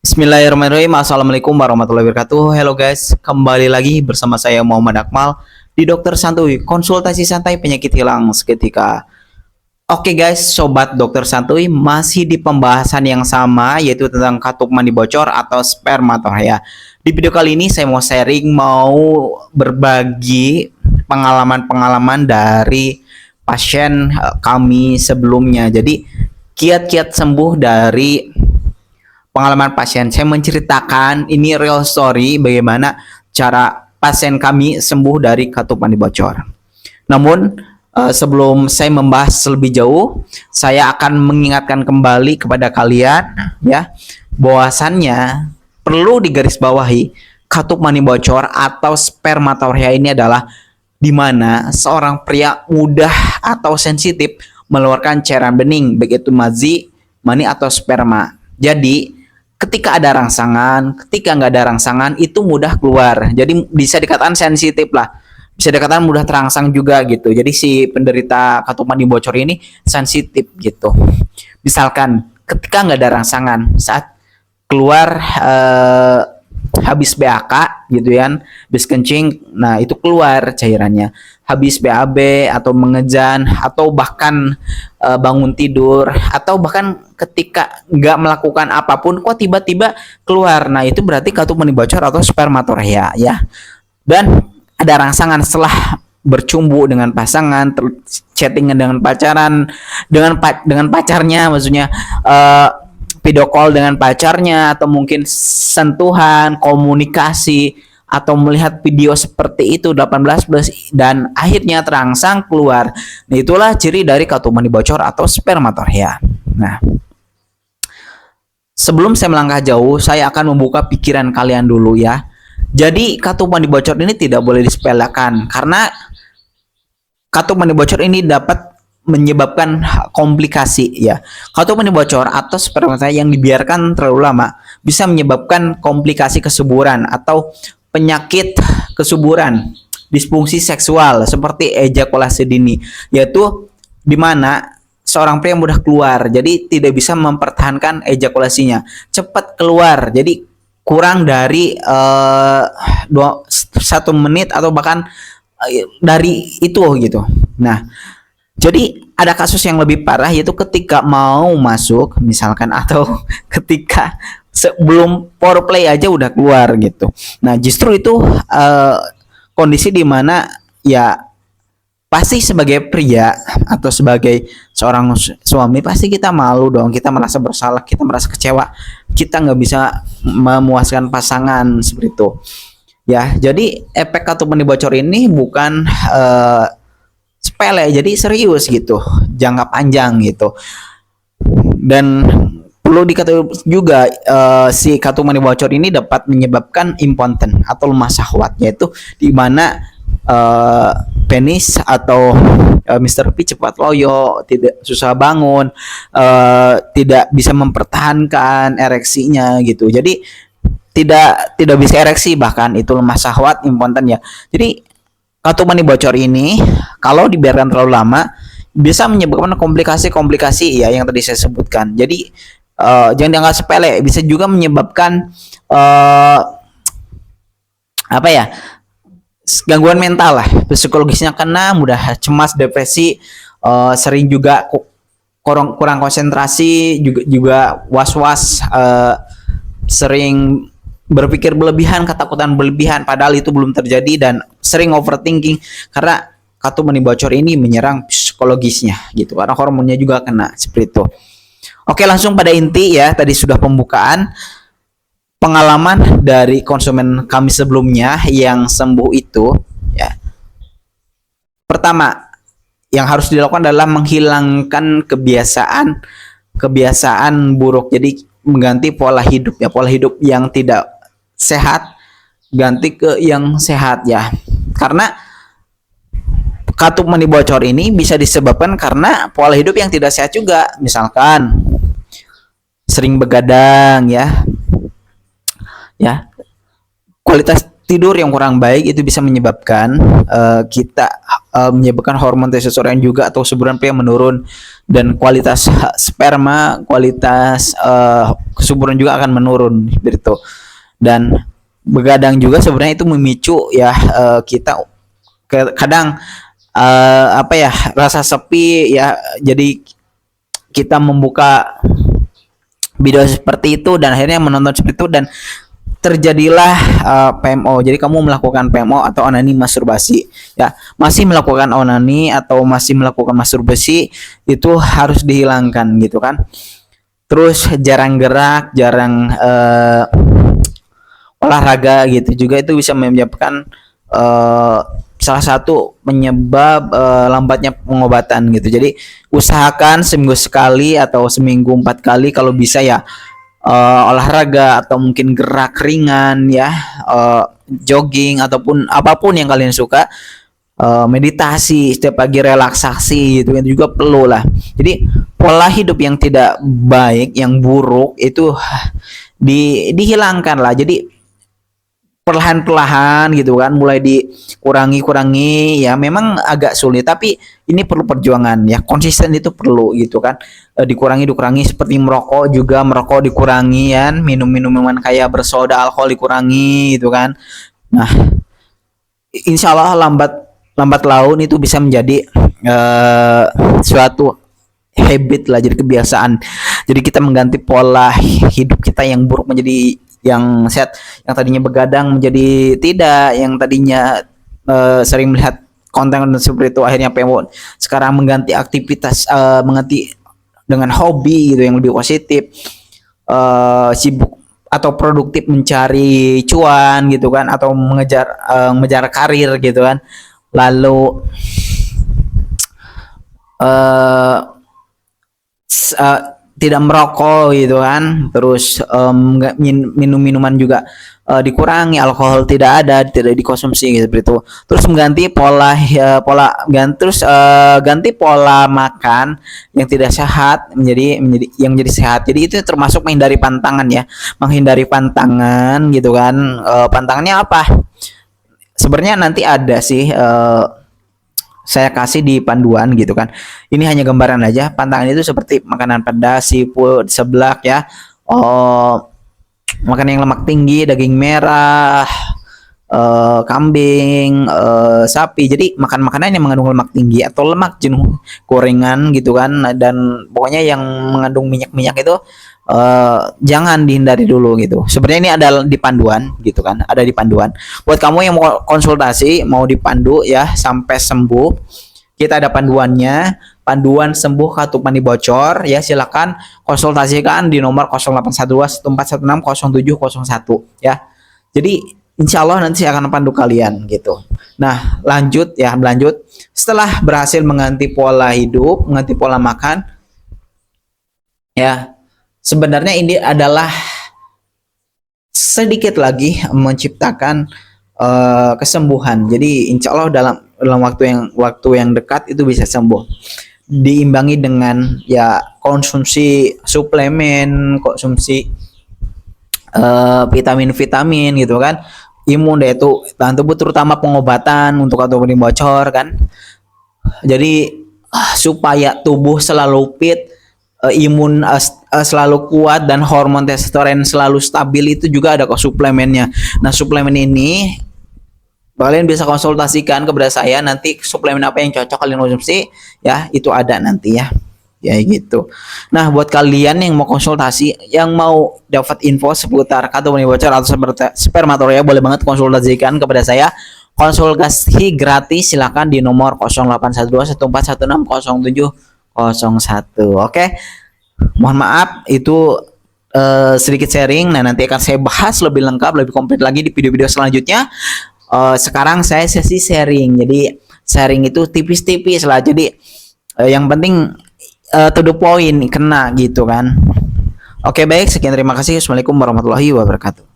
Bismillahirrahmanirrahim. Assalamualaikum warahmatullahi wabarakatuh. Hello guys, kembali lagi bersama saya Muhammad Akmal di Dokter Santuy, konsultasi santai penyakit hilang seketika. Oke guys, sobat Dokter Santuy, masih di pembahasan yang sama, yaitu tentang katup mandi bocor atau spermatoria. Di video kali ini saya mau sharing, mau berbagi pengalaman-pengalaman dari pasien kami sebelumnya. Jadi kiat-kiat sembuh dari pengalaman pasien. Saya menceritakan ini real story bagaimana cara pasien kami sembuh dari katup mandi bocor. Namun sebelum saya membahas lebih jauh, saya akan mengingatkan kembali kepada kalian ya, bahwasannya perlu digarisbawahi katup mandi bocor atau spermatoria ini adalah di mana seorang pria mudah atau sensitif mengeluarkan cairan bening, baik itu mazi, mani atau sperma. Jadi ketika ada rangsangan, ketika nggak ada rangsangan itu mudah keluar. Jadi bisa dikatakan sensitif lah. Bisa dikatakan mudah terangsang juga gitu. Jadi si penderita katup mandi bocor ini sensitif gitu. Misalkan ketika nggak ada rangsangan, saat keluar habis BAK gitu kan, habis kencing, nah itu keluar cairannya. Habis BAB atau mengejan atau bahkan bangun tidur atau bahkan ketika nggak melakukan apapun kok tiba-tiba keluar, nah itu berarti katup mandi bocor atau spermatoria ya. Dan ada rangsangan setelah bercumbu dengan pasangan, chattingan dengan pacaran, dengan pacarnya, maksudnya video call dengan pacarnya, atau mungkin sentuhan, komunikasi, atau melihat video seperti itu 18 plus dan akhirnya terangsang keluar. Nah, itulah ciri dari katup mandi bocor atau spermatoria. Nah, sebelum saya melangkah jauh, saya akan membuka pikiran kalian dulu ya. Jadi katup mandi bocor ini tidak boleh disepelekan karena katup mandi bocor ini dapat menyebabkan komplikasi ya. Katup mandi bocor atau spermatoria yang dibiarkan terlalu lama bisa menyebabkan komplikasi kesuburan atau penyakit kesuburan, disfungsi seksual seperti ejakulasi dini, yaitu di mana seorang pria mudah keluar, jadi tidak bisa mempertahankan ejakulasinya, cepat keluar, jadi kurang dari 1 menit atau bahkan dari itu gitu. Nah, jadi ada kasus yang lebih parah, yaitu ketika mau masuk misalkan atau ketika sebelum foreplay aja udah keluar gitu. Nah, justru itu kondisi di mana ya pasti sebagai pria atau sebagai seorang suami pasti kita malu dong, kita merasa bersalah, kita merasa kecewa, kita nggak bisa memuaskan pasangan seperti itu. Ya, jadi efek katup mandi bocor ini bukan sepele, jadi serius gitu, jangka panjang gitu. Dan perlu diketahui juga si katup mandi bocor ini dapat menyebabkan impoten atau lemah syahwat, yaitu di mana penis atau Mr. P cepat loyo, tidak susah bangun, tidak bisa mempertahankan ereksinya gitu. Jadi tidak bisa ereksi, bahkan itu lemah syahwat, impoten ya. Jadi katup mandi bocor ini kalau dibiarkan terlalu lama bisa menyebabkan komplikasi-komplikasi ya yang tadi saya sebutkan. Jadi jangan dianggap sepele, bisa juga menyebabkan apa ya, gangguan mental lah, psikologisnya kena, mudah cemas, depresi, sering juga kurang konsentrasi, juga was-was, sering berpikir berlebihan, ketakutan berlebihan padahal itu belum terjadi, dan sering overthinking karena katup mandi bocor ini menyerang psikologisnya gitu, karena hormonnya juga kena seperti itu. Oke, langsung pada inti ya, tadi sudah pembukaan pengalaman dari konsumen kami sebelumnya yang sembuh itu ya. Pertama yang harus dilakukan adalah menghilangkan kebiasaan buruk. Jadi mengganti pola hidup ya, pola hidup yang tidak sehat ganti ke yang sehat ya. Karena katup mandi bocor ini bisa disebabkan karena pola hidup yang tidak sehat juga. Misalkan sering begadang ya, kualitas tidur yang kurang baik itu bisa menyebabkan kita menyebabkan hormon testosteron juga atau kesuburan pria menurun, dan kualitas sperma, kualitas kesuburan juga akan menurun begitu. Dan begadang juga sebenarnya itu memicu ya kita kadang apa ya, rasa sepi ya, jadi kita membuka video seperti itu dan akhirnya menonton seperti itu dan terjadilah PMO. Jadi kamu melakukan PMO atau onani masturbasi. Ya, masih melakukan onani atau masih melakukan masturbasi itu harus dihilangkan gitu kan. Terus jarang gerak, jarang olahraga gitu juga itu bisa menyebabkan salah satu penyebab lambatnya pengobatan gitu. Jadi usahakan seminggu sekali atau seminggu 4 kali kalau bisa ya olahraga atau mungkin gerak ringan ya, jogging ataupun apapun yang kalian suka, meditasi setiap pagi, relaksasi gitu itu juga perlu lah. Jadi pola hidup yang tidak baik, yang buruk itu dihilangkan lah. Jadi perlahan-perlahan gitu kan, mulai dikurangi ya, memang agak sulit tapi ini perlu perjuangan ya, konsisten itu perlu gitu kan. Dikurangi seperti merokok juga, merokok dikurangi kan, minum minuman kayak bersoda, alkohol dikurangi gitu kan. Nah, insya Allah lambat laun itu bisa menjadi suatu habit lah, jadi kebiasaan. Jadi kita mengganti pola hidup kita yang buruk menjadi yang sehat, yang tadinya begadang menjadi tidak, yang tadinya sering melihat konten seperti itu akhirnya PMO, sekarang mengganti aktivitas, mengganti dengan hobi gitu yang lebih positif, sibuk atau produktif mencari cuan gitu kan, atau mengejar karir gitu kan, lalu tidak merokok gitu kan, terus minum minuman juga dikurangi, alkohol tidak dikonsumsi gitu itu. Terus mengganti ganti pola makan yang tidak sehat menjadi sehat. Jadi itu termasuk menghindari pantangan ya, menghindari pantangan gitu kan. Pantangannya apa? Sebenarnya nanti ada sih, saya kasih di panduan gitu kan. Ini hanya gambaran aja. Pantangan itu seperti makanan pedas, seafood, seblak ya. Makan yang lemak tinggi, daging merah, kambing, sapi. Jadi makan makanan yang mengandung lemak tinggi atau lemak jenuh, gorengan gitu kan. Dan pokoknya yang mengandung minyak-minyak itu jangan dihindari dulu gitu. Sebenarnya ini ada di panduan gitu kan, ada di panduan. Buat kamu yang mau konsultasi, mau dipandu ya sampai sembuh, kita ada panduannya, panduan sembuh ketupan bocor ya, silakan konsultasikan di nomor 081214160701 ya. Jadi insya Allah nanti saya akan pandu kalian gitu. Nah lanjut setelah berhasil mengganti pola hidup, mengganti pola makan ya, sebenarnya ini adalah sedikit lagi menciptakan kesembuhan. Jadi insya Allah dalam waktu yang dekat itu bisa sembuh. Diimbangi dengan ya konsumsi suplemen, konsumsi vitamin gitu kan, imun, daya tahan tubuh, terutama pengobatan untuk ketupan bocor kan. Jadi supaya tubuh selalu fit, imun selalu kuat, dan hormon testosteron selalu stabil, itu juga ada kok suplemennya. Nah suplemen ini kalian bisa konsultasikan kepada saya, nanti suplemen apa yang cocok kalian konsumsi ya, itu ada nanti ya gitu. Nah buat kalian yang mau konsultasi, yang mau dapat info seputar ketupan bocor atau spermatoria, boleh banget konsultasikan kepada saya. Konsultasi gratis silakan di nomor 081214160701. Oke, mohon maaf itu sedikit sharing. Nah nanti akan saya bahas lebih lengkap, lebih komplit lagi di video-video selanjutnya. Sekarang saya sesi sharing, jadi sharing itu tipis-tipis lah, jadi yang penting to the point, kena gitu kan. Oke baik, sekian, terima kasih. Assalamualaikum warahmatullahi wabarakatuh.